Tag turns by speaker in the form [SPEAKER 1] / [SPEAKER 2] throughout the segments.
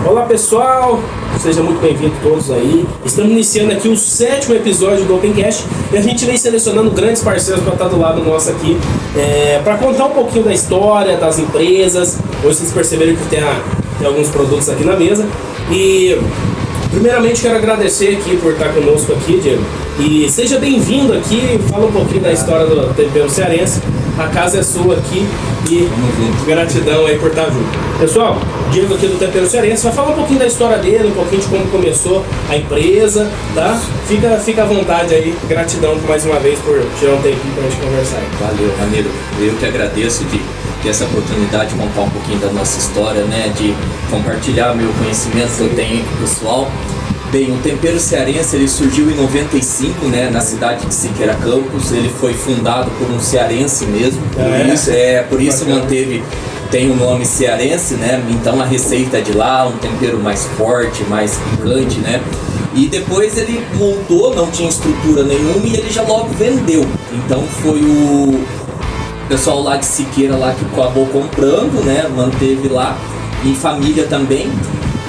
[SPEAKER 1] Olá pessoal, sejam muito bem-vindos todos aí. Estamos iniciando aqui o 7º episódio do Opencast e a gente vem selecionando grandes parceiros para estar do lado nosso aqui, para contar um pouquinho da história, das empresas. Hoje vocês perceberam que tem alguns produtos aqui na mesa. E primeiramente quero agradecer aqui por estar conosco aqui, Diego. E seja bem-vindo aqui, fala um pouquinho da história do tempero cearense. A casa é sua aqui e gratidão aí por estar junto. Pessoal, Diego aqui do Tempero Cearense vai falar um pouquinho da história dele, um pouquinho de como começou a empresa, tá? Fica à vontade aí, gratidão mais uma vez por tirar um tempinho pra gente conversar.
[SPEAKER 2] Valeu, Ramiro. Eu que agradeço de ter essa oportunidade de contar um pouquinho da nossa história, né? De compartilhar meu conhecimento que eu tenho com o pessoal. Bem, o Tempero Cearense ele surgiu em 95, né, na cidade de Siqueira Campos. Ele foi fundado por um cearense mesmo, por isso manteve, tem o nome cearense, né? Então a receita é de lá, um tempero mais forte, mais picante, né? E depois ele montou, não tinha estrutura nenhuma e ele já logo vendeu. Então foi o pessoal lá de Siqueira lá que acabou comprando, né? Manteve lá, em família também.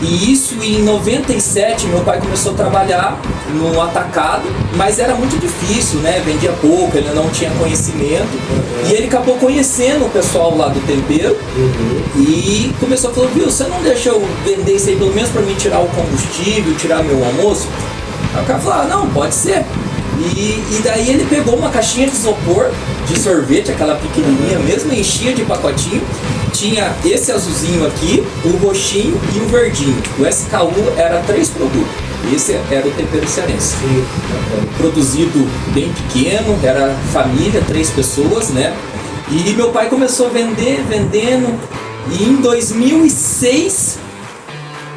[SPEAKER 2] E isso em 97 meu pai começou a trabalhar no atacado, mas era muito difícil, né? Vendia pouco, ele não tinha conhecimento. E ele acabou conhecendo o pessoal lá do tempero e começou a falar, viu, você não deixa eu vender isso aí pelo menos para mim tirar o combustível, tirar meu almoço? Aí o cara falou, não, pode ser. E daí ele pegou uma caixinha de isopor, de sorvete, aquela pequenininha mesmo, enchia de pacotinho. Tinha esse azulzinho aqui, o roxinho e o verdinho. O SKU era 3 produtos. Esse era o Tempero Cearense. Produzido bem pequeno, era família, 3 pessoas, né? E meu pai começou a vendendo. E em 2006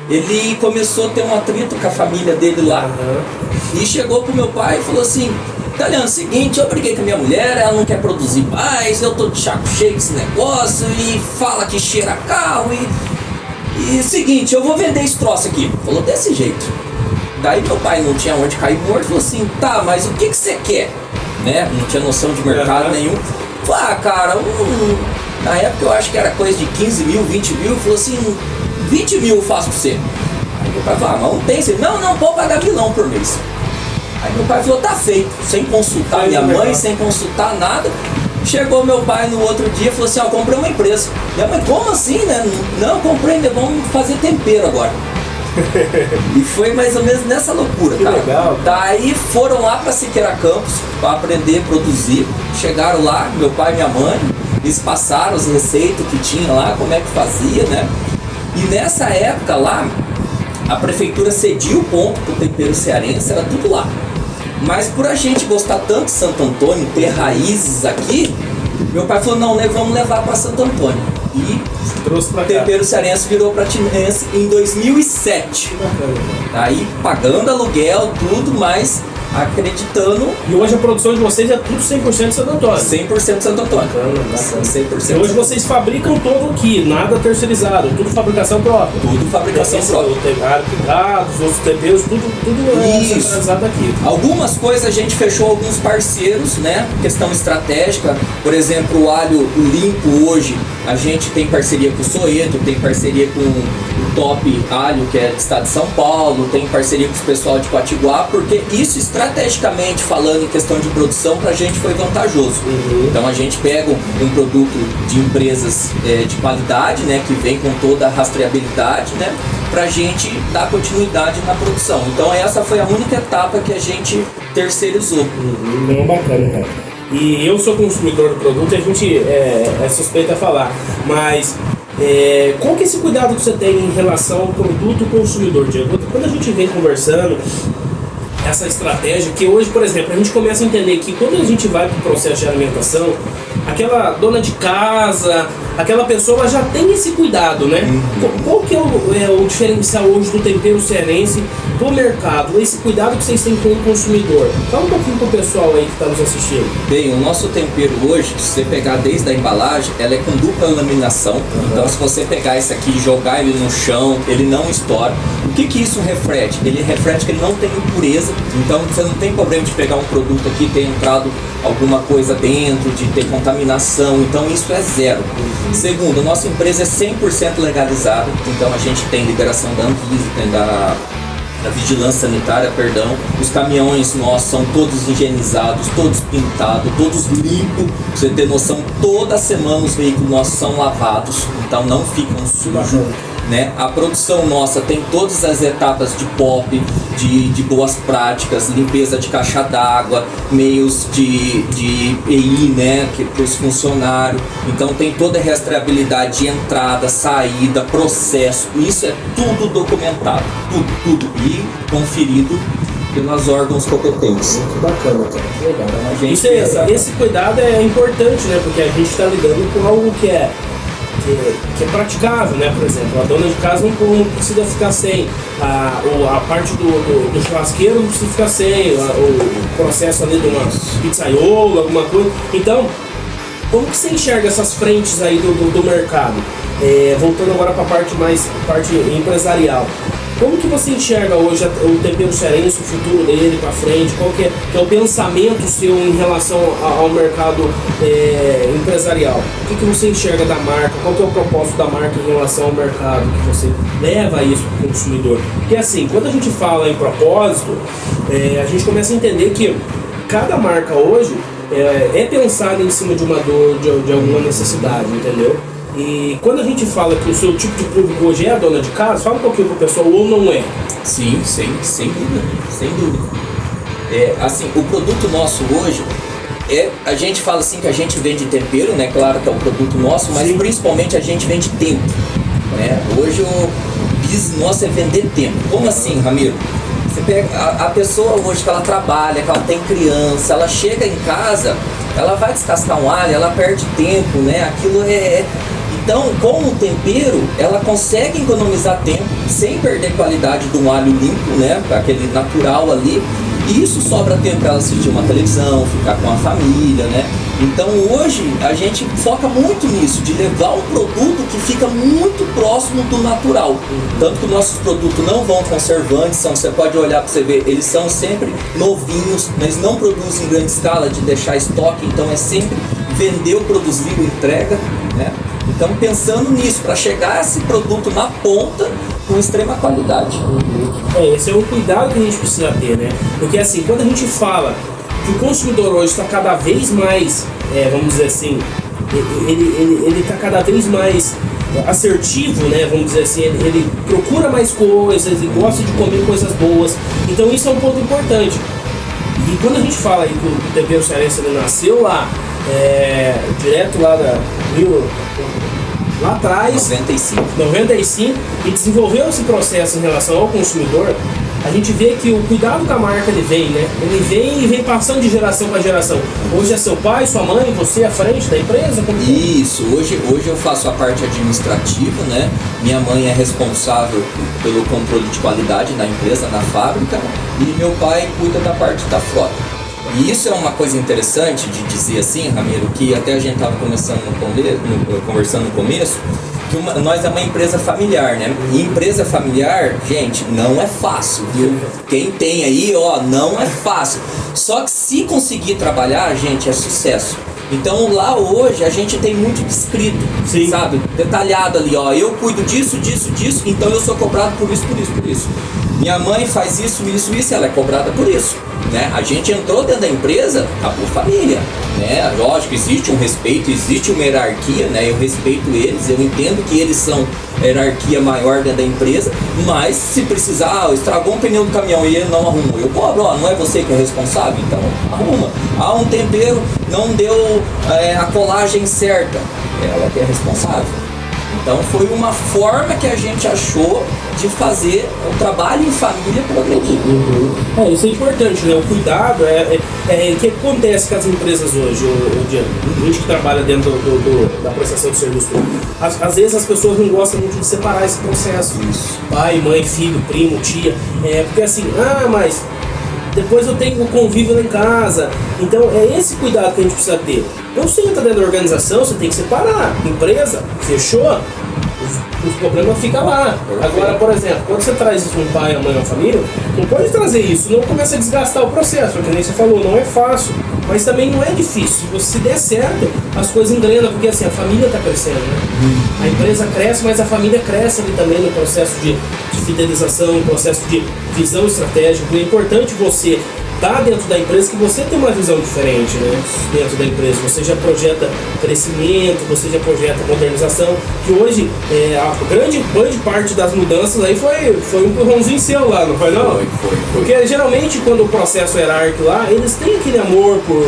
[SPEAKER 2] ele começou a ter um atrito com a família dele lá. E chegou pro meu pai e falou assim, Italiano, seguinte, eu briguei com a minha mulher, ela não quer produzir mais, eu tô de saco cheio desse negócio e fala que cheira carro e seguinte, eu vou vender esse troço aqui. Falou desse jeito. Daí meu pai não tinha onde cair morto, falou assim, tá, mas o que você quer? Né? Não tinha noção de mercado nenhum. Falei, cara, na época eu acho que era coisa de 15 mil, 20 mil, falou assim, 20 mil eu faço pra você. Aí meu pai falou, mas não tem, não, pode pagar milão por mês. Aí meu pai falou, tá feito, sem consultar minha mãe, sem consultar nada. Chegou meu pai no outro dia e falou assim, comprei uma empresa. Minha mãe, como assim, né? Não, comprei, vamos fazer tempero agora. E foi mais ou menos nessa loucura,
[SPEAKER 1] que
[SPEAKER 2] cara.
[SPEAKER 1] Legal.
[SPEAKER 2] Daí foram lá pra Siqueira Campos para aprender a produzir. Chegaram lá, meu pai e minha mãe, eles passaram as receitas que tinha lá, como é que fazia, né? E nessa época lá, a prefeitura cedia o ponto pro Tempero Cearense, era tudo lá. Mas por a gente gostar tanto de Santo Antônio, ter raízes aqui, meu pai falou, não, vamos levar para Santo Antônio. E
[SPEAKER 1] trouxe pra cá.
[SPEAKER 2] Tempero Cearense virou pratinense em 2007. Aí pagando aluguel, tudo, mas acreditando.
[SPEAKER 1] E hoje a produção de vocês é tudo 100% Santo Antônio.
[SPEAKER 2] 100% Santo Antônio.
[SPEAKER 1] Bacana.
[SPEAKER 2] 100%.
[SPEAKER 1] E hoje vocês fabricam todo aqui, nada terceirizado, tudo fabricação própria.
[SPEAKER 2] Tudo fabricação própria.
[SPEAKER 1] O tempero picado, os outros temperos, tudo é centralizado aqui.
[SPEAKER 2] Algumas coisas a gente fechou alguns parceiros, né? Questão estratégica. Por exemplo, o alho limpo hoje, a gente tem parceria com o Soeto, tem parceria com o Top Alho, que é do estado de São Paulo, tem parceria com o pessoal de Potiguar, porque isso estrategicamente falando em questão de produção pra gente foi vantajoso. Então a gente pega um produto de empresas de qualidade, né, que vem com toda a rastreabilidade, né, pra gente dar continuidade na produção. Então essa foi a única etapa que a gente terceirizou.
[SPEAKER 1] Bem bacana, cara. E eu sou consumidor do produto e a gente é suspeito a falar, mas qual que é esse cuidado que você tem em relação ao produto consumidor, Diego? Quando a gente vem conversando, essa estratégia que hoje, por exemplo, a gente começa a entender que quando a gente vai para o processo de alimentação, aquela dona de casa, aquela pessoa ela já tem esse cuidado, né? Qual que é o diferencial hoje do tempero cearense do mercado? Esse cuidado que vocês têm com o consumidor? Fala um pouquinho pro pessoal aí que está nos assistindo.
[SPEAKER 2] Bem, o nosso tempero hoje, se você pegar desde a embalagem, ela é com dupla laminação. Então se você pegar esse aqui e jogar ele no chão, ele não estoura. O que isso reflete? Ele reflete que ele não tem impureza Então você não tem problema de pegar um produto aqui e ter entrado alguma coisa dentro, de ter contaminação, então isso é zero. Segundo, a nossa empresa é 100% legalizada, então a gente tem liberação da Anvisa, tem da vigilância sanitária, perdão. Os caminhões nossos são todos higienizados, todos pintados, todos limpos. Pra você ter noção, toda semana os veículos nossos são lavados, então não ficam sujos. Né? A produção nossa tem todas as etapas de POP, de boas práticas, limpeza de caixa d'água, meios de EI, né? Que para os funcionários. Então tem toda a rastreabilidade de entrada, saída, processo. Isso é tudo documentado, tudo e conferido pelos órgãos competentes.
[SPEAKER 1] Que bacana, cara. Que legal.
[SPEAKER 2] Então, a gente
[SPEAKER 1] esse cuidado é importante, né? Porque a gente está lidando com algo que é praticável, né? Por exemplo, a dona de casa não precisa ficar sem, a parte do churrasqueiro não precisa ficar sem, o processo ali de uma pizzaiola, alguma coisa. Então, como que você enxerga essas frentes aí do mercado? Voltando agora para a parte empresarial. Como que você enxerga hoje o tempero cearense, o futuro dele para frente? Qual que é o pensamento seu em relação ao mercado empresarial? O que você enxerga da marca? Qual que é o propósito da marca em relação ao mercado? Que você leva isso para o consumidor? Porque assim, quando a gente fala em propósito, a gente começa a entender que cada marca hoje é pensada em cima de uma dor, de alguma necessidade, entendeu? E quando a gente fala que o seu tipo de público hoje é a dona de casa, fala um pouquinho pro pessoal, ou não é?
[SPEAKER 2] Sim, sem dúvida. Assim, o produto nosso hoje, a gente fala assim que a gente vende tempero, né? Claro que é o produto nosso, mas sim, principalmente a gente vende tempo, né? Hoje o business nosso é vender tempo. Como assim, Ramiro? Você pega a pessoa hoje que ela trabalha, que ela tem criança, ela chega em casa, ela vai descascar um alho, ela perde tempo, né? Aquilo Então, com o tempero, ela consegue economizar tempo sem perder qualidade de um alho limpo, né? Aquele natural ali. E isso sobra tempo para ela assistir uma televisão, ficar com a família, né? Então hoje a gente foca muito nisso, de levar um produto que fica muito próximo do natural. Tanto que nossos produtos não vão conservantes, você pode olhar para você ver, eles são sempre novinhos, eles não produzem em grande escala de deixar estoque, então é sempre vender, produzir, entrega, né? Então pensando nisso, para chegar esse produto na ponta com extrema qualidade.
[SPEAKER 1] Esse é um cuidado que a gente precisa ter, né? Porque assim, quando a gente fala que o consumidor hoje está cada vez mais, vamos dizer assim, ele está cada vez mais assertivo, né? Vamos dizer assim, ele procura mais coisas, ele gosta de comer coisas boas. Então isso é um ponto importante. E quando a gente fala aí que o tempero cearense ele nasceu lá, direto lá lá atrás, 95, e desenvolveu esse processo em relação ao consumidor, a gente vê que o cuidado com a marca ele vem, né? Ele vem passando de geração para geração. Hoje é seu pai, sua mãe, você à frente da empresa?
[SPEAKER 2] Isso, hoje eu faço a parte administrativa, né? Minha mãe é responsável pelo controle de qualidade na empresa, na fábrica, e meu pai cuida da parte da frota. E isso é uma coisa interessante de dizer assim, Ramiro, que até a gente estava conversando no começo, que nós é uma empresa familiar, né? E empresa familiar, gente, não é fácil, viu? Quem tem aí, não é fácil. Só que se conseguir trabalhar, gente, é sucesso. Então lá hoje a gente tem muito descrito, sim, sabe? Detalhado ali, eu cuido disso, então eu sou cobrado por isso. Minha mãe faz isso, ela é cobrada por isso, né? A gente entrou dentro da empresa, por família, né? Lógico, existe um respeito, existe uma hierarquia, né? Eu respeito eles, eu entendo que eles são a hierarquia maior dentro da empresa, mas se precisar, estragou um pneu do caminhão e ele não arruma, eu cobro, não é você que é responsável, então arruma. Um tempero não deu a colagem certa, ela que é responsável. Então foi uma forma que a gente achou de fazer o trabalho em família progredir.
[SPEAKER 1] Isso é importante, né? O cuidado o que acontece com as empresas hoje, a gente que trabalha dentro da prestação de serviço. Às vezes as pessoas não gostam muito de separar esse processo. Isso. Pai, mãe, filho, primo, tia. Porque assim, mas depois eu tenho o convívio lá em casa. Então é esse cuidado que a gente precisa ter. Então você entra dentro da organização, você tem que separar. Empresa, fechou? os problemas ficam lá. Agora, por exemplo, quando você traz isso um pai, a mãe, uma família, não pode trazer isso, não começa a desgastar o processo, porque nem você falou, não é fácil, mas também não é difícil. Se der certo, as coisas engrenam, porque assim, a família está crescendo, né? A empresa cresce, mas a família cresce ali também no processo de fidelização, no processo de visão estratégica. É importante você tá dentro da empresa que você tem uma visão diferente, né? Dentro da empresa, você já projeta crescimento, você já projeta modernização, que hoje a grande parte das mudanças aí foi um empurrãozinho seu lá, não foi não?
[SPEAKER 2] Foi.
[SPEAKER 1] Porque geralmente quando o processo hierárquico lá, eles têm aquele amor por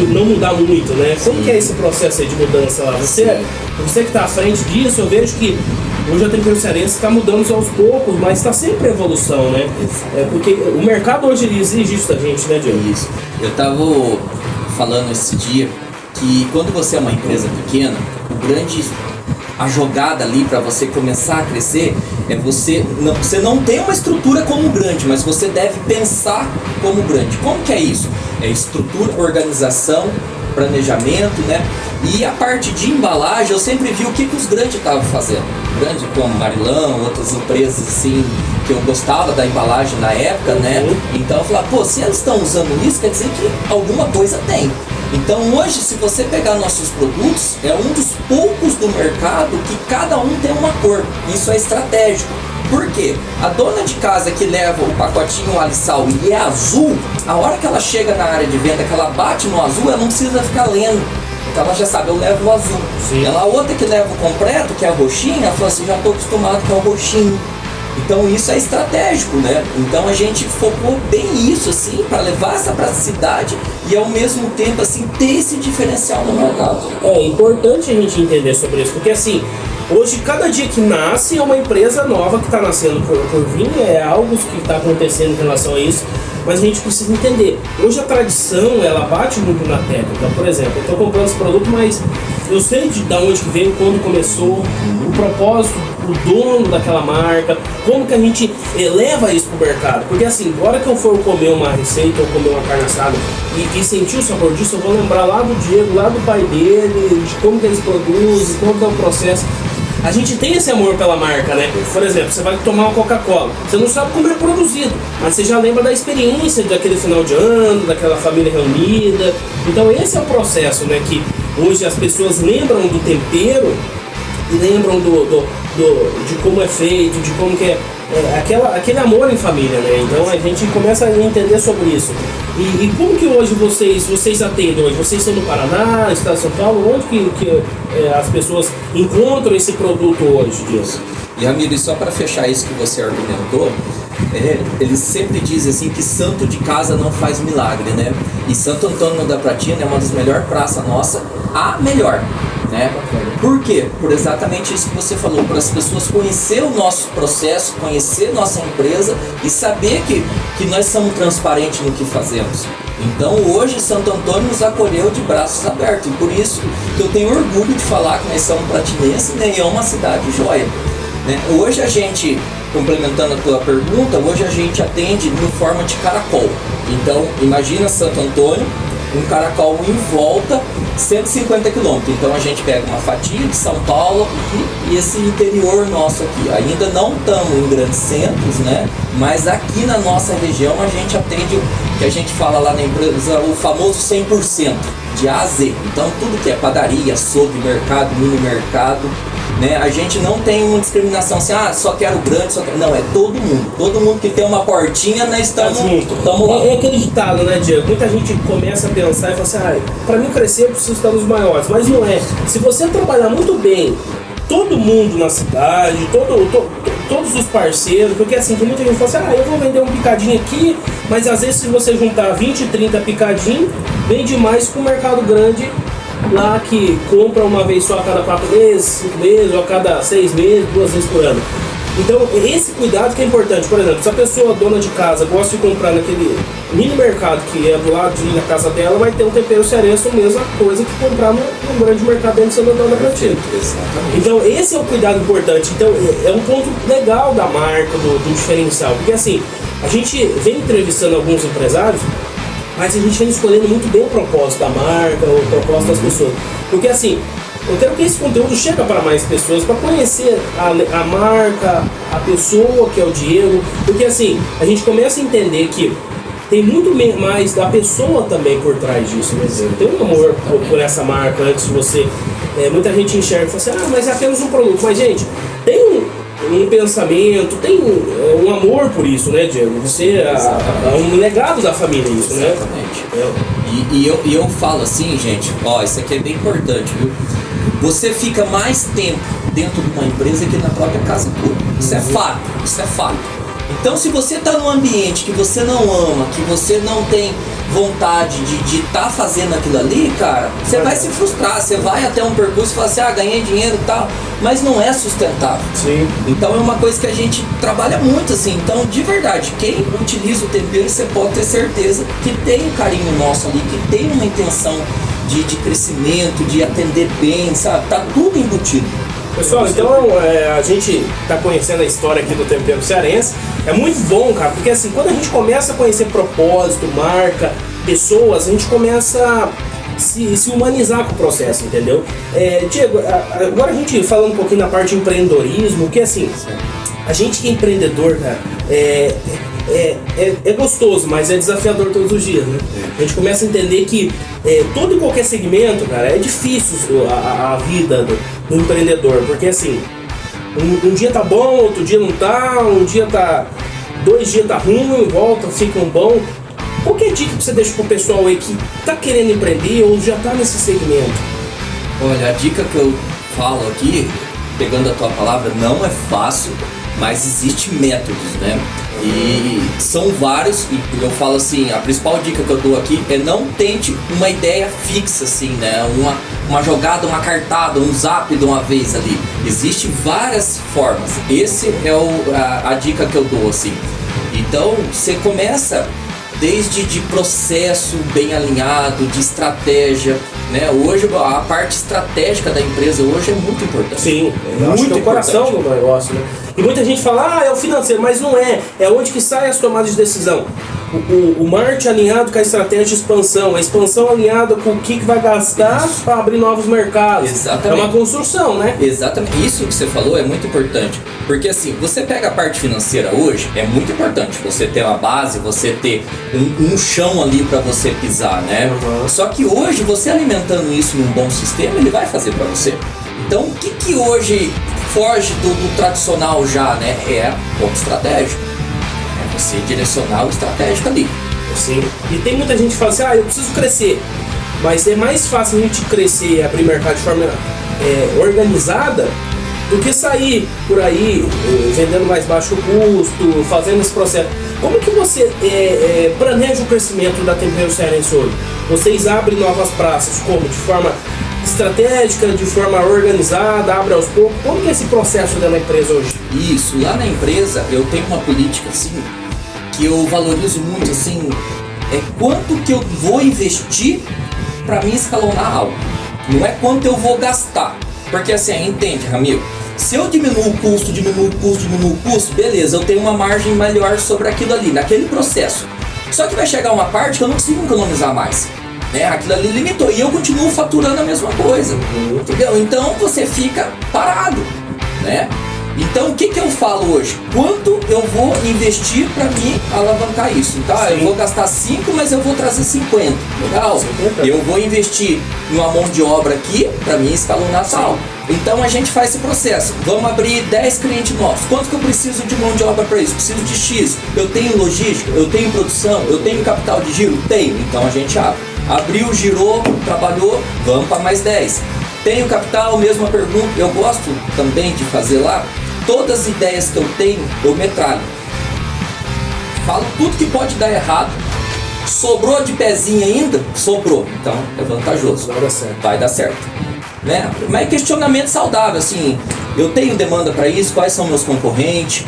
[SPEAKER 1] não mudar muito, né? Como que é esse processo aí de mudança lá? Você que tá à frente disso, eu vejo que hoje a Tempero Cearense está mudando aos poucos, mas está sempre em evolução, né? Porque o mercado hoje ele exige isso da gente, né, Diego?
[SPEAKER 2] Isso. Eu estava falando esse dia que quando você é uma empresa pequena, a jogada ali para você começar a crescer é você não tem uma estrutura como grande, mas você deve pensar como grande. Como que é isso? É estrutura, organização, planejamento, né? E a parte de embalagem, eu sempre vi o que os grandes estavam fazendo. Grandes como Marilão, outras empresas assim, que eu gostava da embalagem na época, né? Então eu falava, pô, se eles estão usando isso, quer dizer que alguma coisa tem. Então hoje, se você pegar nossos produtos, é um dos poucos do mercado que cada um tem uma cor. Isso é estratégico. Por quê? A dona de casa que leva o pacotinho Alisal e é azul, a hora que ela chega na área de venda, que ela bate no azul, ela não precisa ficar lendo. Então ela já sabe, eu levo o azul. Sim. Ela, a outra que leva o completo, que é a roxinha, ela fala assim, já estou acostumado com o roxinho. Então isso é estratégico, né? Então a gente focou bem isso, assim, para levar essa praticidade e ao mesmo tempo, assim, ter esse diferencial no mercado.
[SPEAKER 1] É importante a gente entender sobre isso, porque assim, hoje cada dia que nasce é uma empresa nova que está nascendo por vir, é algo que está acontecendo em relação a isso. Mas a gente precisa entender. Hoje a tradição, ela bate muito na técnica. Por exemplo, eu estou comprando esse produto, mas eu sei de onde que veio, quando começou, o propósito, o dono daquela marca, como que a gente leva isso pro mercado. Porque assim, agora que eu for comer uma receita ou comer uma carne assada e sentir o sabor disso, eu vou lembrar lá do Diego, lá do pai dele, de como que eles produzem, como que é o processo. A gente tem esse amor pela marca, né? Por exemplo, você vai tomar uma Coca-Cola, você não sabe como é produzido, mas você já lembra da experiência daquele final de ano, daquela família reunida. Então esse é o processo, né? Que hoje as pessoas lembram do tempero e lembram de como é feito, de como que é aquele amor em família, né? Então a gente começa a entender sobre isso. E como que hoje vocês atendem hoje? Vocês estão no Paraná, estado de São Paulo? Onde que as pessoas encontram esse produto hoje, Dias?
[SPEAKER 2] E amigo, e só para fechar isso que você argumentou, eles sempre dizem assim que santo de casa não faz milagre, né? E Santo Antônio da Pratina é uma das melhores praças nossa, a melhor, né? Por quê? Por exatamente isso que você falou, para as pessoas conhecer o nosso processo, conhecer nossa empresa e saber que nós somos transparentes no que fazemos. Então hoje Santo Antônio nos acolheu de braços abertos, e por isso que eu tenho orgulho de falar que nós somos pratinenses, né? E é uma cidade joia, né? Hoje a gente, complementando a tua pergunta, hoje a gente atende em forma de caracol. Então imagina Santo Antônio, um caracol em volta, 150 km. Então a gente pega uma fatia de São Paulo e esse interior nosso aqui. Ainda não estamos em grandes centros, né? Mas aqui na nossa região a gente atende, que a gente fala lá na empresa, o famoso 100% de A a Z. Então tudo que é padaria, açougue, mercado, mini mercado, né? A gente não tem uma discriminação assim, só quero grande, só quero... Não, é todo mundo que tem uma portinha, nós estamos lá.
[SPEAKER 1] É aquele ditado, né, Diego? Muita gente começa a pensar e fala assim, para mim crescer eu preciso estar nos maiores, mas não é. Se você trabalhar muito bem, todo mundo na cidade, todos os parceiros, porque assim, tem muita gente que fala assim, eu vou vender um picadinho aqui, mas às vezes se você juntar 20, 30 picadinhos, vende mais com o mercado grande lá que compra uma vez só a cada 4 meses, 5 meses, ou a cada 6 meses, 2 vezes por ano. Então esse cuidado que é importante. Por exemplo, se a pessoa dona de casa gosta de comprar naquele mini mercado que é do lado da casa dela, vai ter um tempero cearense, a mesma coisa que comprar num grande mercado dentro de Santo Antônio da Pratina. Então esse é o cuidado importante. Então é um ponto legal da marca, do diferencial, porque assim, a gente vem entrevistando alguns empresários, mas a gente vem escolhendo muito bem o propósito da marca, o propósito das pessoas. Porque assim, eu quero que esse conteúdo chegue para mais pessoas, para conhecer a marca, a pessoa que é o Diego, porque assim, a gente começa a entender que tem muito mais da pessoa também por trás disso, né? Tem um amor por essa marca antes de você. Muita gente enxerga e fala assim, mas é apenas um produto. Mas, gente, tem um pensamento, tem um amor por isso, né, Diego? Você é um legado da família, isso, né?
[SPEAKER 2] Exatamente. E eu falo assim, gente, isso aqui é bem importante, viu? Você fica mais tempo dentro de uma empresa que na própria casa tua. Isso é fato, isso é fato. Então, se você está num ambiente que você não ama, que você não tem vontade de estar fazendo aquilo ali, cara, você vai se frustrar, você vai até um percurso e fala assim, ganhei dinheiro e tal, mas não é sustentável.
[SPEAKER 1] Sim.
[SPEAKER 2] Então é uma coisa que a gente trabalha muito, assim. Então, de verdade, quem utiliza o tempero, você pode ter certeza que tem um carinho nosso ali, que tem uma intenção de crescimento, de atender bem, sabe? Tá tudo embutido.
[SPEAKER 1] Pessoal, então a gente tá conhecendo a história aqui do tempero cearense. É muito bom, cara, porque assim, quando a gente começa a conhecer propósito, marca, pessoas, a gente começa a se humanizar com o processo, entendeu? Diego, agora a gente falando um pouquinho na parte de empreendedorismo, que assim, a gente que é empreendedor, cara, é gostoso, mas é desafiador todos os dias, né? A gente começa a entender que todo e qualquer segmento, cara, é difícil a vida do empreendedor, porque assim, um dia tá bom, outro dia não tá, um dia tá, 2 dias tá ruim, volta, fica um bom. Qual que é a dica que você deixa pro pessoal aí que tá querendo empreender ou já tá nesse segmento?
[SPEAKER 2] Olha, a dica que eu falo aqui, pegando a tua palavra, não é fácil, mas existe métodos, né? E são vários, e eu falo assim, a principal dica que eu dou aqui é não tente uma ideia fixa, assim, né? Uma jogada, uma cartada, um zap de uma vez ali. Existem várias formas. Esse é a dica que eu dou, assim. Então, você começa desde de processo bem alinhado, de estratégia, né? Hoje a parte estratégica da empresa hoje é muito importante.
[SPEAKER 1] Sim, muito é o coração do negócio, né? E muita gente fala, é o financeiro, mas não é. É onde que sai as tomadas de decisão. O marketing alinhado com a estratégia de expansão, a expansão alinhada com o que vai gastar para abrir novos mercados.
[SPEAKER 2] Exatamente.
[SPEAKER 1] É uma construção, né?
[SPEAKER 2] Exatamente. Isso que você falou é muito importante. Porque assim, você pega a parte financeira hoje, é muito importante você ter uma base, você ter um chão ali para você pisar, né?
[SPEAKER 1] Uhum.
[SPEAKER 2] Só que hoje, você alimentando isso num bom sistema, ele vai fazer para você. Então, o que hoje foge do tradicional já, né? É ponto estratégico. É você direcionar o estratégico ali.
[SPEAKER 1] Sim. E tem muita gente que fala assim, eu preciso crescer. Mas é mais fácil a gente crescer e abrir mercado de forma organizada do que sair por aí vendendo mais baixo custo, fazendo esse processo. Como que você planeja o crescimento da Tempero Cearense hoje? Vocês abrem novas praças, como? De forma estratégica, de forma organizada, abre aos poucos? Como que é esse processo dentro da empresa hoje?
[SPEAKER 2] Isso, lá na empresa eu tenho uma política assim, que eu valorizo muito assim, quanto que eu vou investir para mim escalonar algo. Não é quanto eu vou gastar. Porque assim, entende, Ramiro? Se eu diminuo o custo, beleza, eu tenho uma margem melhor sobre aquilo ali, naquele processo. Só que vai chegar uma parte que eu não consigo economizar mais. Né? Aquilo ali limitou e eu continuo faturando a mesma coisa. Entendeu? Então você fica parado, né? Então o que eu falo hoje? Quanto eu vou investir para me alavancar isso? Então eu vou gastar 5, mas eu vou trazer 50. Legal? Eu vou investir numa mão de obra aqui para mim escalonar tal. Então a gente faz esse processo. Vamos abrir 10 clientes novos. Quanto que eu preciso de mão de obra para isso? Preciso de X. Eu tenho logística, eu tenho produção, eu tenho capital de giro? Tenho. Então a gente abre. Abriu, girou, trabalhou, vamos para mais 10. Tenho capital, mesma pergunta. Eu gosto também de fazer lá. Todas as ideias que eu tenho, eu metralho. Falo tudo que pode dar errado. Sobrou de pezinho ainda? Sobrou. Então é vantajoso.
[SPEAKER 1] Vai dar certo.
[SPEAKER 2] Vai dar certo. Né? Mas é questionamento saudável, assim. Eu tenho demanda para isso, quais são meus concorrentes?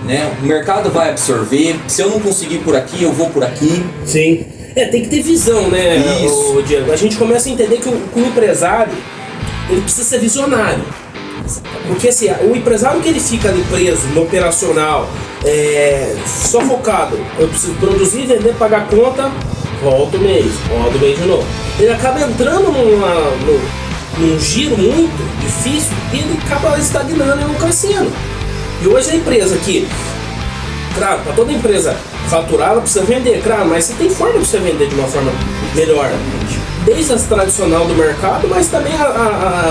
[SPEAKER 2] Né? O mercado vai absorver. Se eu não conseguir por aqui, eu vou por aqui.
[SPEAKER 1] Sim. Tem que ter visão, né, o Diego? A gente começa a entender que o empresário, ele precisa ser visionário. Porque assim, o empresário que ele fica ali preso no operacional, só focado, eu preciso produzir, vender, pagar conta, volta o mês de novo. Ele acaba entrando num giro muito difícil e ele acaba estagnando e não crescendo. E hoje a empresa que, claro, para toda empresa faturar, ela precisa vender, claro, mas você tem forma de você vender de uma forma melhor. Desde as tradicional do mercado, mas também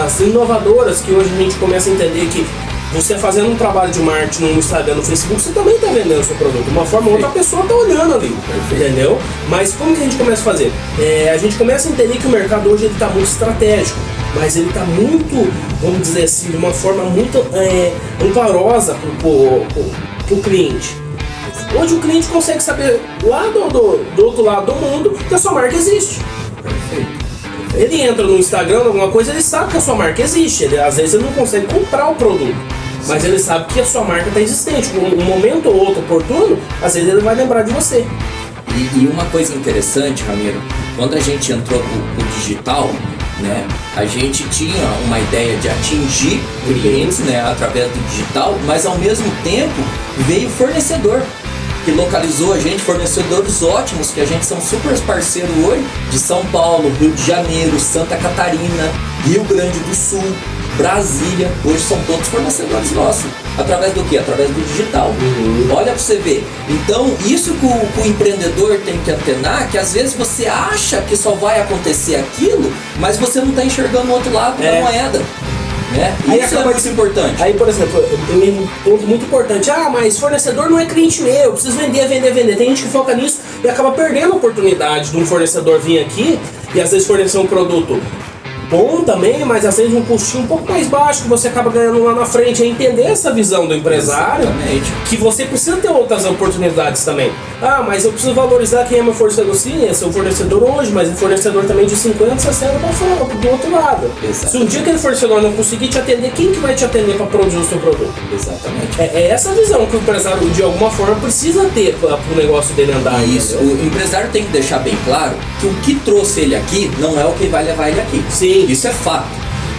[SPEAKER 1] as inovadoras, que hoje a gente começa a entender que você fazendo um trabalho de marketing no Instagram, no Facebook, você também está vendendo o seu produto. De uma forma ou outra, a pessoa está olhando ali, entendeu? Mas como que a gente começa a fazer? A gente começa a entender que o mercado hoje está muito estratégico, mas ele está muito, vamos dizer assim, de uma forma muito amparosa para o cliente. Hoje o cliente consegue saber lá do outro lado do mundo que a sua marca existe. Ele entra no Instagram, alguma coisa, ele sabe que a sua marca existe. Às vezes ele não consegue comprar o produto, mas ele sabe que a sua marca está existente. Um momento ou outro oportuno, às vezes ele vai lembrar de você.
[SPEAKER 2] E uma coisa interessante, Ramiro, quando a gente entrou pro digital, né, a gente tinha uma ideia de atingir clientes, né, através do digital, mas ao mesmo tempo veio o fornecedor, que localizou a gente, fornecedores ótimos, que a gente são super parceiros hoje, de São Paulo, Rio de Janeiro, Santa Catarina, Rio Grande do Sul, Brasília, hoje são todos fornecedores nossos. Através do quê? Através do digital. Olha pra você ver. Então, isso que o empreendedor tem que antenar, que às vezes você acha que só vai acontecer aquilo, mas você não está enxergando o outro lado da moeda. Né?
[SPEAKER 1] Aí
[SPEAKER 2] isso é muito importante.
[SPEAKER 1] Aí, por exemplo, um ponto muito importante. Mas fornecedor não é cliente meu, eu preciso vender. Tem gente que foca nisso e acaba perdendo a oportunidade de um fornecedor vir aqui e às vezes fornecer um produto bom também, mas às vezes um custinho um pouco mais baixo, que você acaba ganhando lá na frente. É entender essa visão do empresário. Exatamente. Que você precisa ter outras oportunidades também. Mas eu preciso valorizar quem é meu fornecedor. Sim, é seu fornecedor hoje, mas é fornecedor também de 50, 60 para fora, do outro lado. Exatamente. Se um dia aquele fornecedor não conseguir te atender, quem que vai te atender para produzir o seu produto?
[SPEAKER 2] Exatamente.
[SPEAKER 1] É essa visão que o empresário de alguma forma precisa ter para o negócio dele andar.
[SPEAKER 2] Isso. O empresário tem que deixar bem claro que o que trouxe ele aqui não é o que vai levar ele aqui.
[SPEAKER 1] Sim.
[SPEAKER 2] Isso é fato.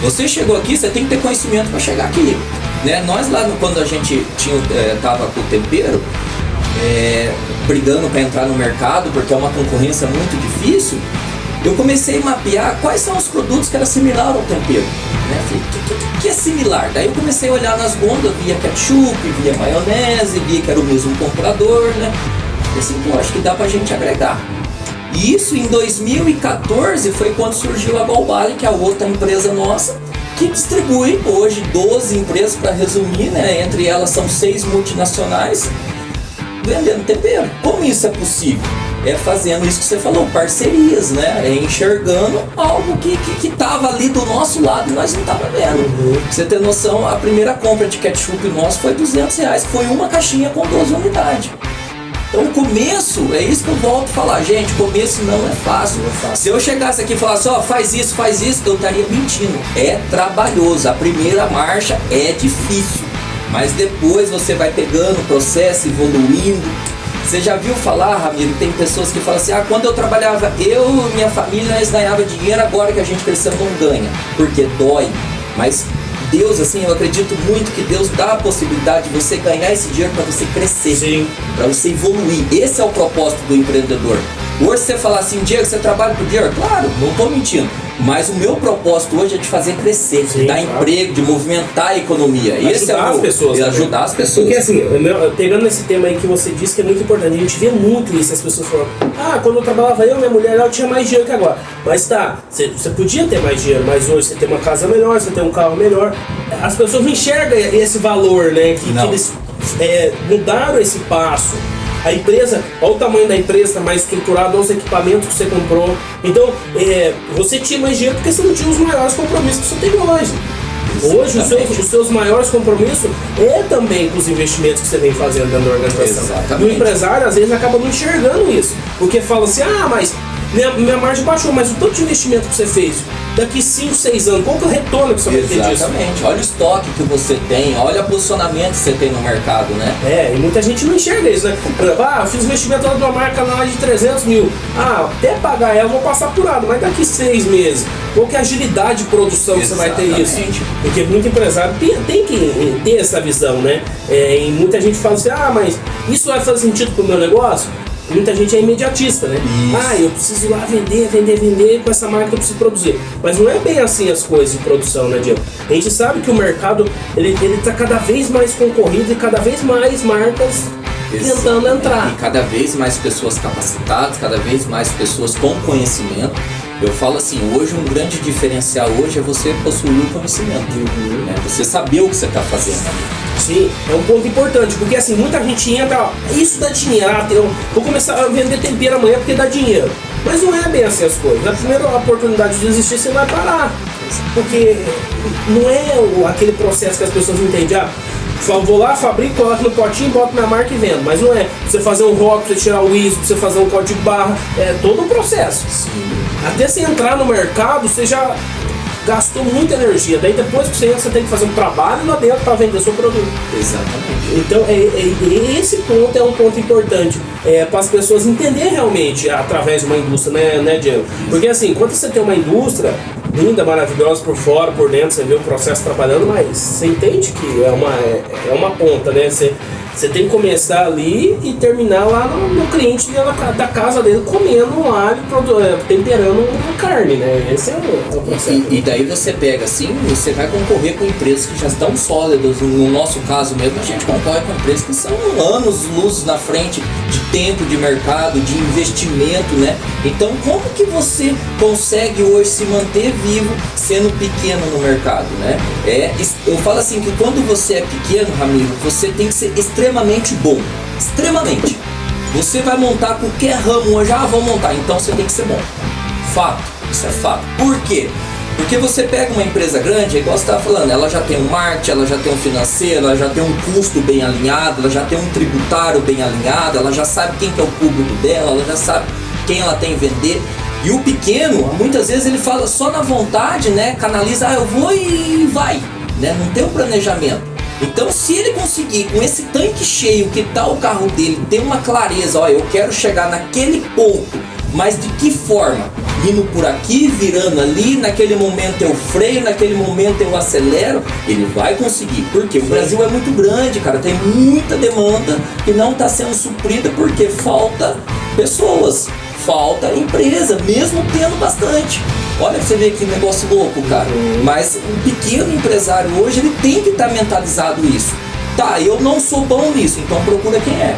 [SPEAKER 2] Você chegou aqui, você tem que ter conhecimento para chegar aqui. Né? Nós lá, quando a gente tava com o tempero, brigando para entrar no mercado, porque é uma concorrência muito difícil, eu comecei a mapear quais são os produtos que eram similares ao tempero. Né? Que é similar? Daí eu comecei a olhar nas gôndolas, via ketchup, via maionese, via que era o mesmo comprador, né? E assim, acho que dá pra gente agregar. E isso em 2014 foi quando surgiu a Galbali, que é a outra empresa nossa, que distribui hoje 12 empresas, para resumir, né? Entre elas são 6 multinacionais, vendendo tempero. Como isso é possível? É fazendo isso que você falou, parcerias, né? É enxergando algo que estava ali do nosso lado e nós não estávamos vendo. Pra você ter noção, a primeira compra de ketchup nosso foi R$200, que foi uma caixinha com 12 unidades. Então o começo, é isso que eu volto a falar, gente, começo não é fácil. Se eu chegasse aqui e falasse, faz isso, eu estaria mentindo. É trabalhoso, a primeira marcha é difícil, mas depois você vai pegando o processo, evoluindo. Você já viu falar, Ramiro, tem pessoas que falam assim, quando eu trabalhava, eu e minha família, nós ganhava dinheiro, agora que a gente cresceu não ganha, porque dói. Mas Deus, assim, eu acredito muito que Deus dá a possibilidade de você ganhar esse dinheiro para você crescer, para você evoluir. Esse é o propósito do empreendedor. Hoje você falar assim, Diego, você trabalha por dinheiro? Claro, não estou mentindo. Mas o meu propósito hoje é de fazer crescer, de dar emprego, de movimentar a economia. Esse
[SPEAKER 1] ajudar as pessoas.
[SPEAKER 2] E ajudar as pessoas.
[SPEAKER 1] Porque assim, pegando esse tema aí que você disse, que é muito importante, a gente vê muito isso, as pessoas falando, quando eu trabalhava minha mulher, eu tinha mais dinheiro que agora. Mas você podia ter mais dinheiro, mas hoje você tem uma casa melhor, você tem um carro melhor. As pessoas não enxergam esse valor, né? Que eles mudaram esse passo. A empresa, olha o tamanho da empresa, está mais estruturado, olha os equipamentos que você comprou. Então, você tinha mais dinheiro porque você não tinha os maiores compromissos que você tem hoje. Hoje, os seus maiores compromissos é também com os investimentos que você vem fazendo dentro da organização.
[SPEAKER 2] Exatamente.
[SPEAKER 1] E o empresário, às vezes, acaba não enxergando isso. Porque fala assim, mas minha margem baixou, mas o tanto de investimento que você fez, daqui 5, 6 anos, qual que é o retorno que você vai ter disso?
[SPEAKER 2] Exatamente. Olha o estoque que você tem, olha o posicionamento que você tem no mercado, né?
[SPEAKER 1] E muita gente não enxerga isso, né? Por exemplo, eu fiz investimento de uma marca lá de 300 mil. Até pagar ela eu vou passar apurado, mas daqui 6 meses. Qual que é a agilidade de produção que você vai ter isso? Porque muito empresário tem que ter essa visão, né? E muita gente fala assim, mas isso vai fazer sentido pro meu negócio? Muita gente é imediatista, né?
[SPEAKER 2] Isso.
[SPEAKER 1] Eu preciso ir lá vender, com essa marca eu preciso produzir. Mas não é bem assim as coisas de produção, né, Diego? A gente sabe que o mercado, ele tá cada vez mais concorrido e cada vez mais marcas tentando entrar.
[SPEAKER 2] E cada vez mais pessoas capacitadas, cada vez mais pessoas com conhecimento. Eu falo assim, hoje um grande diferencial hoje é você possuir o conhecimento, né? Você saber o que você está fazendo ali.
[SPEAKER 1] Sim, é um ponto importante, porque assim, muita gente entra, isso dá dinheiro, eu vou começar a vender tempero amanhã porque dá dinheiro. Mas não é bem assim as coisas. Na primeira oportunidade de existir, você vai parar. Porque não é aquele processo que as pessoas entendem, vou lá, fabrico, coloco no potinho, boto minha marca e vendo. Mas não é você fazer um rock, você tirar o ISO, você fazer um código de barra, é todo um processo.
[SPEAKER 2] Sim.
[SPEAKER 1] Até você entrar no mercado, você já gastou muita energia. Daí depois que você entra, você tem que fazer um trabalho lá dentro para vender seu produto.
[SPEAKER 2] Exatamente.
[SPEAKER 1] Então esse ponto é um ponto importante para as pessoas entenderem realmente através de uma indústria, né, Diego? Porque assim, quando você tem uma indústria linda, maravilhosa por fora, por dentro, você vê o processo trabalhando, mas você entende que é uma ponta, né? Você tem que começar ali e terminar lá no cliente da casa dele comendo um alho, temperando uma carne, né? Esse é o processo.
[SPEAKER 2] E daí você pega assim, você vai concorrer com empresas que já estão sólidas. No nosso caso mesmo, a gente concorre com empresas que são anos luzes na frente de tempo de mercado, de investimento, né? Então como que você consegue hoje se manter vivo sendo pequeno no mercado, né? Eu falo assim que quando você é pequeno, Ramiro, você tem que ser extremamente bom, extremamente. Você vai montar qualquer ramo hoje, vou montar, então você tem que ser bom. Fato, isso é fato. Por quê? Porque você pega uma empresa grande, igual você estava falando, ela já tem um marketing, ela já tem um financeiro, ela já tem um custo bem alinhado, ela já tem um tributário bem alinhado, ela já sabe quem que é o público dela, ela já sabe quem ela tem que vender. E o pequeno, muitas vezes ele fala só na vontade, né? Canaliza, eu vou e vai, né? Não tem um planejamento. Então, se ele conseguir, com esse tanque cheio que tá o carro dele, ter uma clareza, eu quero chegar naquele ponto, mas de que forma? Indo por aqui, virando ali, naquele momento eu freio, naquele momento eu acelero, ele vai conseguir. Porque o Brasil é muito grande, cara, tem muita demanda que não está sendo suprida porque falta pessoas, falta empresa, mesmo tendo bastante. Olha pra você ver que negócio louco, cara. Mas o pequeno empresário hoje, ele tem que estar mentalizado isso. Tá, eu não sou bom nisso, então procura quem é.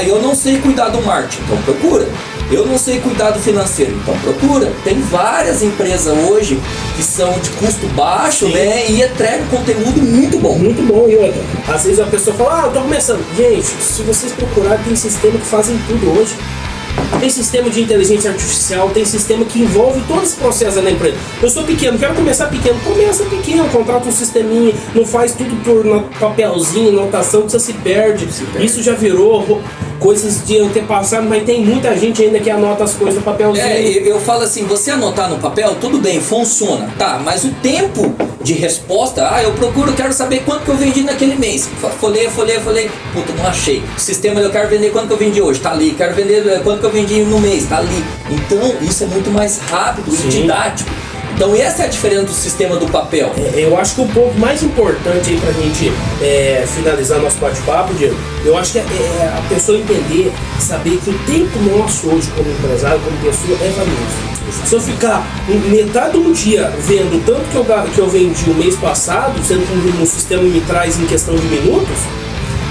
[SPEAKER 2] Eu não sei cuidar do marketing, então procura. Eu não sei cuidar do financeiro, então procura. Tem várias empresas hoje que são de custo baixo, sim, né? E entregam conteúdo muito bom.
[SPEAKER 1] Muito bom, e outra. Às vezes a pessoa fala, eu tô começando. Gente, se vocês procurarem, tem sistema que fazem tudo hoje. Tem sistema de inteligência artificial, tem sistema que envolve todo esse processo na empresa. Eu sou pequeno, quero começar pequeno. Começa pequeno, contrata um sisteminha, não faz tudo por papelzinho, anotação, que você se perde. Isso já virou coisas de antepassado, mas tem muita gente ainda que anota as coisas no papelzinho.
[SPEAKER 2] Eu falo assim, você anotar no papel, tudo bem, funciona, tá, mas o tempo de resposta, eu procuro, quero saber quanto que eu vendi naquele mês. Folhei, puta, não achei. O sistema, eu quero vender quanto que eu vendi hoje, tá ali. Quero vender quanto que eu vendi no mês, tá ali. Então, isso é muito mais rápido, sim, e didático. Então essa é a diferença do sistema do papel.
[SPEAKER 1] Eu acho que o ponto mais importante aí pra gente finalizar nosso bate-papo, Diego, eu acho que é a pessoa entender, saber que o tempo nosso hoje como empresário, como pessoa, é valioso. Se eu ficar metade de um dia vendo tanto que eu vendi o mês passado, sendo que o sistema me traz em questão de minutos,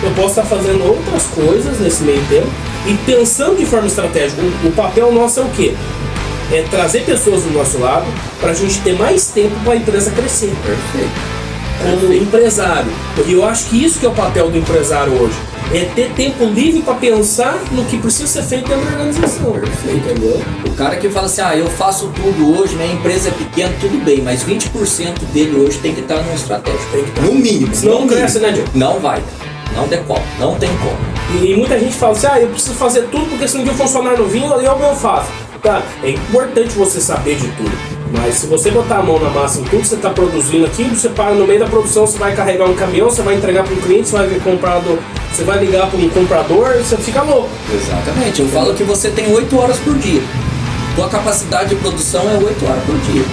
[SPEAKER 1] eu posso estar fazendo outras coisas nesse meio tempo e pensando de forma estratégica. O papel nosso é o quê? É trazer pessoas do nosso lado para a gente ter mais tempo para a empresa crescer.
[SPEAKER 2] Perfeito.
[SPEAKER 1] Como empresário. E eu acho que isso que é o papel do empresário hoje. É ter tempo livre para pensar no que precisa ser feito dentro da organização.
[SPEAKER 2] Perfeito. Entendeu? O cara que fala assim, eu faço tudo hoje, minha empresa é pequena, tudo bem, mas 20% dele hoje tem que estar no estratégico. No mínimo.
[SPEAKER 1] Senão não cresce, né, Diego?
[SPEAKER 2] Não vai. Não decola. Não tem como.
[SPEAKER 1] E muita gente fala assim, eu preciso fazer tudo porque se um dia eu funcionar no vinho, eu faço. Tá, é importante você saber de tudo, mas se você botar a mão na massa em tudo que você está produzindo aqui, você para no meio da produção, você vai carregar um caminhão, você vai entregar para um cliente, você vai ver comprador, você vai ligar para um comprador, você fica louco.
[SPEAKER 2] Exatamente, eu falo que você tem 8 horas por dia. Tua capacidade de produção é 8 horas por dia.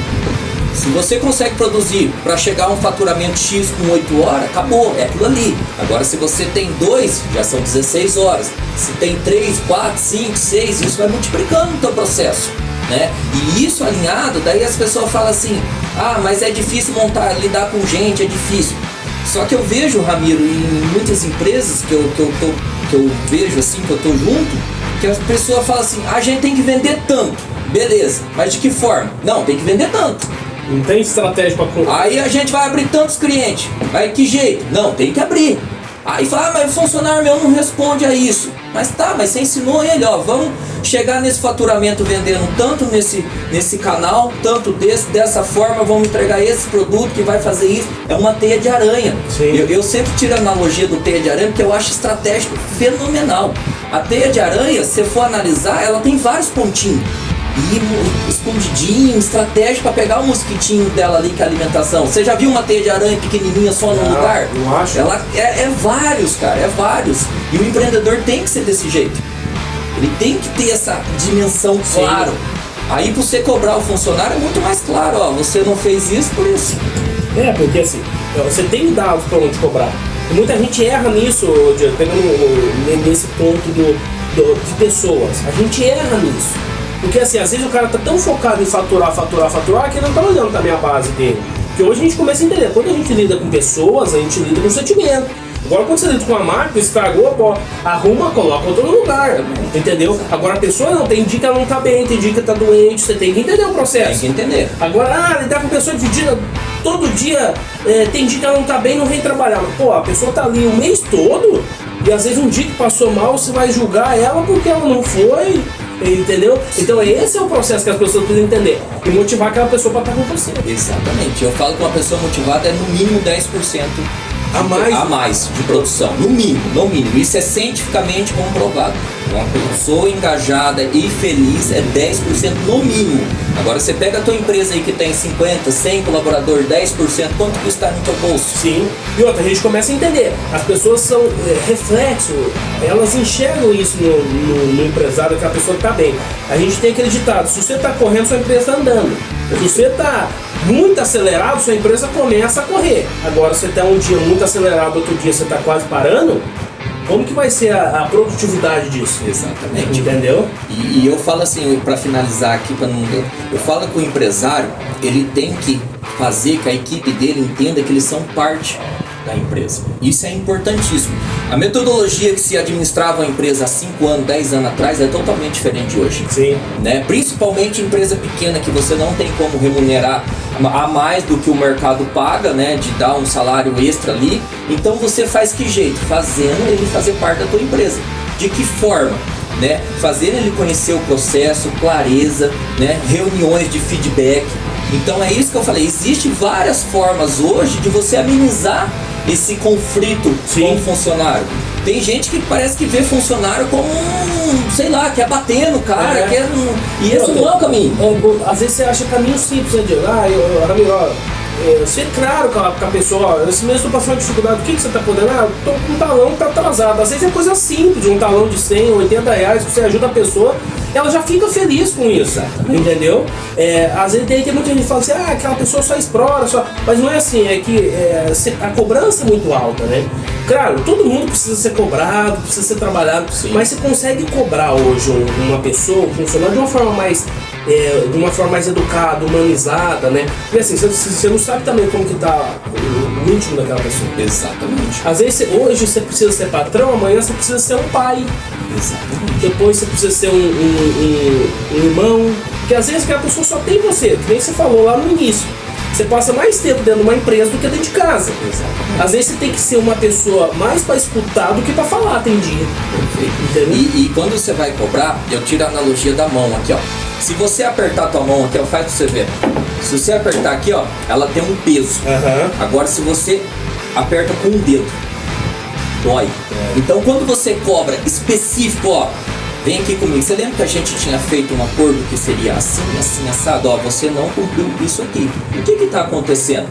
[SPEAKER 2] Se você consegue produzir para chegar a um faturamento X com 8 horas, acabou, é aquilo ali. Agora, se você tem 2, já são 16 horas. Se tem 3, 4, 5, 6, isso vai multiplicando o teu processo, né? E isso alinhado, daí as pessoas falam assim, ah, mas é difícil lidar com gente, é difícil. Só que eu vejo, Ramiro, em muitas empresas que eu vejo assim, que eu tô junto, que a pessoa fala assim, a gente tem que vender tanto, beleza, mas de que forma? Não, tem que vender tanto.
[SPEAKER 1] Não tem estratégia para...
[SPEAKER 2] Aí a gente vai abrir tantos clientes, mas que jeito? Não, tem que abrir. Aí fala, mas o funcionário meu não responde a isso. Mas tá, mas você ensinou ele, ó, vamos chegar nesse faturamento vendendo tanto nesse canal, tanto dessa forma, vamos entregar esse produto que vai fazer isso. É uma teia de aranha. Eu sempre tiro a analogia do teia de aranha porque eu acho estratégico fenomenal. A teia de aranha, se você for analisar, ela tem vários pontinhos. E escondidinho, estratégico para pegar o mosquitinho dela ali, que é a alimentação. Você já viu uma teia de aranha pequenininha só num lugar?
[SPEAKER 1] Não acho.
[SPEAKER 2] Ela é vários, cara, é vários. E o empreendedor tem que ser desse jeito. Ele tem que ter essa dimensão, claro. Aí para você cobrar o funcionário é muito mais claro, ó, você não fez isso por isso.
[SPEAKER 1] Porque assim, você tem dados para onde cobrar. E muita gente erra nisso, pegando nesse ponto de pessoas. A gente erra nisso. Porque assim, às vezes o cara tá tão focado em faturar, que ele não tá olhando pra minha base dele. Porque hoje a gente começa a entender, quando a gente lida com pessoas, a gente lida com sentimento. Agora quando você lida com uma máquina, estragou, pô, arruma, coloca outro lugar, entendeu? Agora a pessoa não, tem dia que ela não tá bem, tem dia que tá doente, você tem que entender o processo.
[SPEAKER 2] Tem que entender.
[SPEAKER 1] Agora, lidar com pessoa dividida todo dia, tem dia que ela não tá bem, não vem trabalhar. Mas, pô, a pessoa tá ali o mês todo, e às vezes um dia que passou mal, você vai julgar ela porque ela não foi. Entendeu? Então esse é o processo que as pessoas precisam entender e motivar aquela pessoa para estar com você.
[SPEAKER 2] Exatamente. Eu falo que uma pessoa motivada é no mínimo 10% a mais de produção. No mínimo. Isso é cientificamente comprovado. Uma pessoa engajada e feliz é 10% no mínimo. Agora você pega a tua empresa aí que tem 50, 100 colaboradores, 10%, quanto que está no teu bolso?
[SPEAKER 1] Sim. E outra, a gente começa a entender. As pessoas são reflexo, elas enxergam isso no empresário, que a pessoa está bem. A gente tem aquele ditado, se você está correndo, sua empresa está andando. Se você está muito acelerado, sua empresa começa a correr. Agora, se você está um dia muito acelerado, outro dia você está quase parando, como que vai ser a produtividade disso?
[SPEAKER 2] Exatamente.
[SPEAKER 1] Entendeu?
[SPEAKER 2] E eu falo assim, para finalizar aqui, eu falo que o empresário, ele tem que fazer que a equipe dele entenda que eles são parte da empresa. Isso é importantíssimo. A metodologia que se administrava a empresa há 5 anos, 10 anos atrás é totalmente diferente hoje.
[SPEAKER 1] Sim.
[SPEAKER 2] Né? Principalmente empresa pequena que você não tem como remunerar a mais do que o mercado paga, né? De dar um salário extra ali. Então você faz que jeito? Fazendo ele fazer parte da tua empresa. De que forma? Né? Fazendo ele conhecer o processo, clareza, né? Reuniões de feedback. Então é isso que eu falei, existem várias formas hoje de você amenizar esse conflito com o funcionário. Tem gente que parece que vê funcionário como sei lá, quer bater no cara, e esse não é o caminho.
[SPEAKER 1] Às vezes você acha caminho simples, né? Ser claro com a pessoa, esse mês eu tô passando dificuldade, o que você tá podendo? Tô com um talão que tá atrasado. Às vezes é coisa simples, um talão de 100, 80 reais, que você ajuda a pessoa, ela já fica feliz com isso, entendeu? Às vezes tem muita gente que fala assim, aquela pessoa só explora, mas não é assim, é que a cobrança é muito alta, né? Claro, todo mundo precisa ser cobrado, precisa ser trabalhado, mas você consegue cobrar hoje uma pessoa, um funcionário de uma forma mais educada, humanizada, né? Porque assim, você não sabe também como que tá o íntimo daquela pessoa.
[SPEAKER 2] Exatamente.
[SPEAKER 1] Às vezes, hoje você precisa ser patrão, amanhã você precisa ser um pai.
[SPEAKER 2] Exatamente.
[SPEAKER 1] Depois você precisa ser um irmão. Porque às vezes aquela pessoa só tem você, que nem você falou lá no início. Você passa mais tempo dentro de uma empresa do que dentro de casa.
[SPEAKER 2] Exatamente.
[SPEAKER 1] Às vezes você tem que ser uma pessoa mais para escutar do que para falar, tem dia.
[SPEAKER 2] Perfeito. E quando você vai cobrar, eu tiro a analogia da mão aqui, ó. Se você apertar a tua mão aqui, ó, faz pra você ver. Se você apertar aqui, ó, ela tem um peso. Agora se você aperta com um dedo, dói. Então quando você cobra específico, ó, vem aqui comigo. Você lembra que a gente tinha feito um acordo que seria assim, assim, assado? Ó, você não cumpriu isso aqui. O que está acontecendo?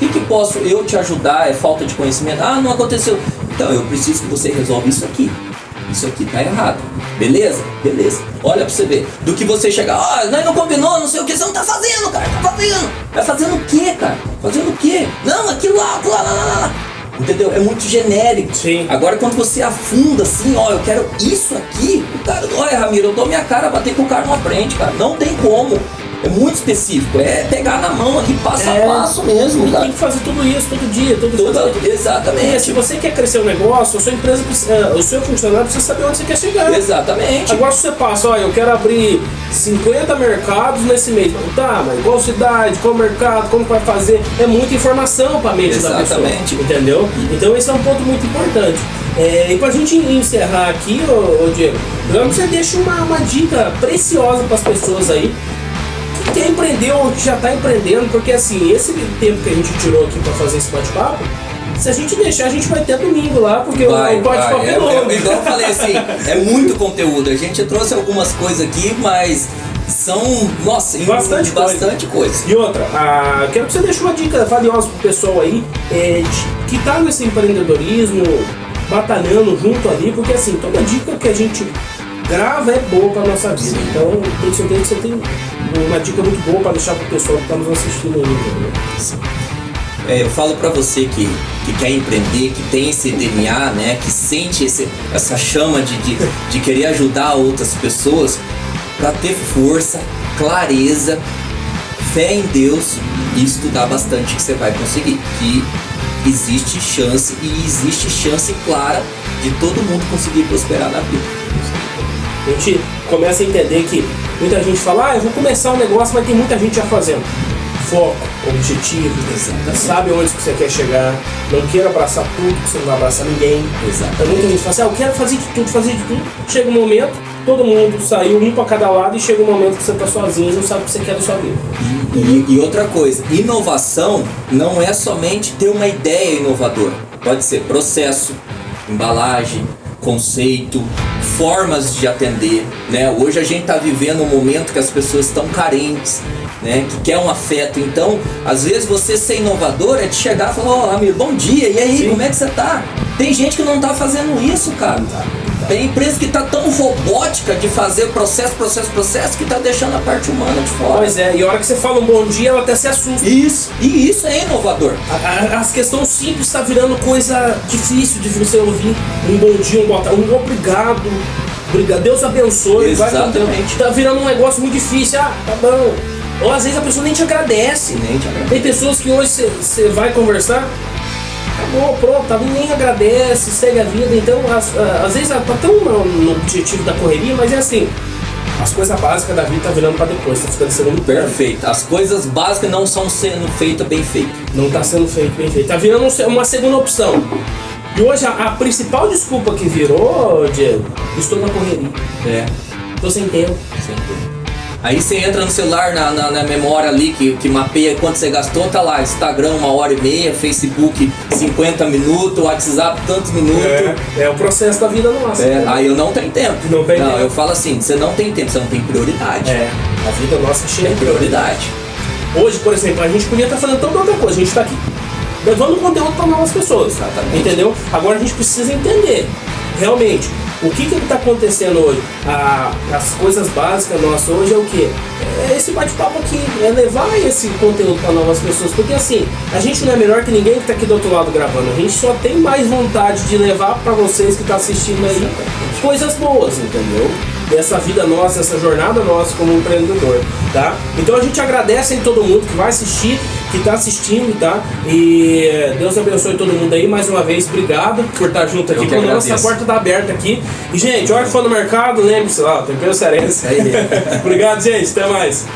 [SPEAKER 2] O que posso eu te ajudar? É falta de conhecimento? Não aconteceu. Então eu preciso que você resolva isso aqui. isso aqui tá errado. Beleza? Beleza. Olha pra você ver. Do que você chegar, nós não combinou, não sei o que, você não tá fazendo, cara, tá fazendo. Vai fazendo o quê, cara? Fazendo o quê? Não, aquilo lá. Entendeu? É muito genérico.
[SPEAKER 1] Sim.
[SPEAKER 2] Agora quando você afunda assim, eu quero isso aqui, o cara, olha, Ramiro, eu dou minha cara a bater que o cara não aprende, cara. Não tem como. É muito específico, é pegar na mão aqui, passo a passo mesmo, cara.
[SPEAKER 1] Tem que fazer tudo isso, todo dia,
[SPEAKER 2] Exatamente.
[SPEAKER 1] Se você quer crescer o negócio, a sua empresa, o seu funcionário precisa saber onde você quer chegar.
[SPEAKER 2] Exatamente.
[SPEAKER 1] Agora se você passa, eu quero abrir 50 mercados nesse mês. Tá, mas qual cidade, qual mercado, como vai fazer? É muita informação para a mente da pessoa.
[SPEAKER 2] Exatamente.
[SPEAKER 1] Entendeu? Então esse é um ponto muito importante. E pra gente encerrar aqui, Diego, você deixa uma dica preciosa para as pessoas aí que quer empreender ou que já está empreendendo, porque assim, esse tempo que a gente tirou aqui para fazer esse bate-papo, se a gente deixar, a gente vai ter domingo lá, porque o bate-papo é longo.
[SPEAKER 2] Igual eu falei assim, é muito conteúdo. A gente trouxe algumas coisas aqui, mas são, nossa, bastante coisa.
[SPEAKER 1] E outra, quero que você deixe uma dica valiosa pro pessoal aí, que tá nesse empreendedorismo, batalhando junto ali, porque assim, toda dica que a gente grava é boa pra nossa vida. Sim. Então, tenho certeza que você tem uma dica muito boa para deixar pro pessoal que tá nos assistindo aí.
[SPEAKER 2] Eu falo para você que quer empreender, que tem esse DNA, né, que sente essa chama de querer ajudar outras pessoas, para ter força, clareza, fé em Deus e estudar bastante, que você vai conseguir. Que existe chance, e existe chance clara de todo mundo conseguir prosperar na vida.
[SPEAKER 1] A gente começa a entender que muita gente fala, eu vou começar um negócio, mas tem muita gente já fazendo. Foco, objetivo, sabe onde que você quer chegar, não queira abraçar tudo, porque você não vai abraçar ninguém.
[SPEAKER 2] Exatamente.
[SPEAKER 1] Muita gente fala assim, eu quero fazer de tudo. Chega um momento, todo mundo saiu, um para cada lado, e chega um momento que você tá sozinho e não sabe o que você quer da sua vida.
[SPEAKER 2] E outra coisa, inovação não é somente ter uma ideia inovadora. Pode ser processo, embalagem, conceito, formas de atender, né? Hoje a gente está vivendo um momento que as pessoas estão carentes, né? Que quer um afeto. Então, às vezes você ser inovador é de chegar e falar, amigo, bom dia, e aí, como é que você tá? Tem gente que não tá fazendo isso, cara. Tem empresa que tá tão robótica de fazer processo, que tá deixando a parte humana de fora.
[SPEAKER 1] Pois é, e a hora que você fala um bom dia, ela até se assusta.
[SPEAKER 2] Isso, e isso é inovador.
[SPEAKER 1] As questões simples está virando coisa difícil de você ouvir. Um bom dia, um obrigado, Deus abençoe.
[SPEAKER 2] Exatamente.
[SPEAKER 1] Tá virando um negócio muito difícil. Tá bom. Ou às vezes a pessoa nem te agradece. Tem pessoas que hoje você vai conversar, acabou, pronto, nem agradece, segue a vida. Então, às vezes ela tá tão no objetivo da correria, mas é assim, as coisas básicas da vida tá virando pra depois, tá ficando segundo plano.
[SPEAKER 2] Perfeito. As coisas básicas não são sendo feitas bem feitas.
[SPEAKER 1] Não tá sendo feito bem feito. Tá virando uma segunda opção. E hoje a principal desculpa que virou, Diego, estou na correria. Tô sem tempo.
[SPEAKER 2] Aí você entra no celular, na memória ali, que mapeia quanto você gastou, tá lá, Instagram 1h30, Facebook 50 minutos, WhatsApp tantos minutos.
[SPEAKER 1] É o processo da vida nossa.
[SPEAKER 2] Aí eu não tenho tempo.
[SPEAKER 1] Não tem tempo.
[SPEAKER 2] Eu falo assim, você não tem tempo, você não tem prioridade.
[SPEAKER 1] A vida nossa é cheia
[SPEAKER 2] de prioridade.
[SPEAKER 1] Hoje, por exemplo, a gente podia estar fazendo tanta outra coisa, a gente tá aqui levando conteúdo para novas pessoas.
[SPEAKER 2] Exatamente.
[SPEAKER 1] Entendeu? Agora a gente precisa entender, realmente, o que está acontecendo hoje? As coisas básicas nossas hoje é o quê? É esse bate-papo aqui, é levar esse conteúdo para novas pessoas, porque assim, a gente não é melhor que ninguém que está aqui do outro lado gravando, a gente só tem mais vontade de levar para vocês que estão assistindo aí coisas boas, entendeu? Dessa vida nossa, essa jornada nossa como empreendedor, tá? Então a gente agradece em todo mundo que vai assistir, que está assistindo, tá? E Deus abençoe todo mundo aí, mais uma vez, obrigado por estar junto aqui conosco, a porta tá aberta aqui. E gente, hora que for no mercado, lembre-se lá, tempero cearense.
[SPEAKER 2] Aí.
[SPEAKER 1] Obrigado, gente, até mais.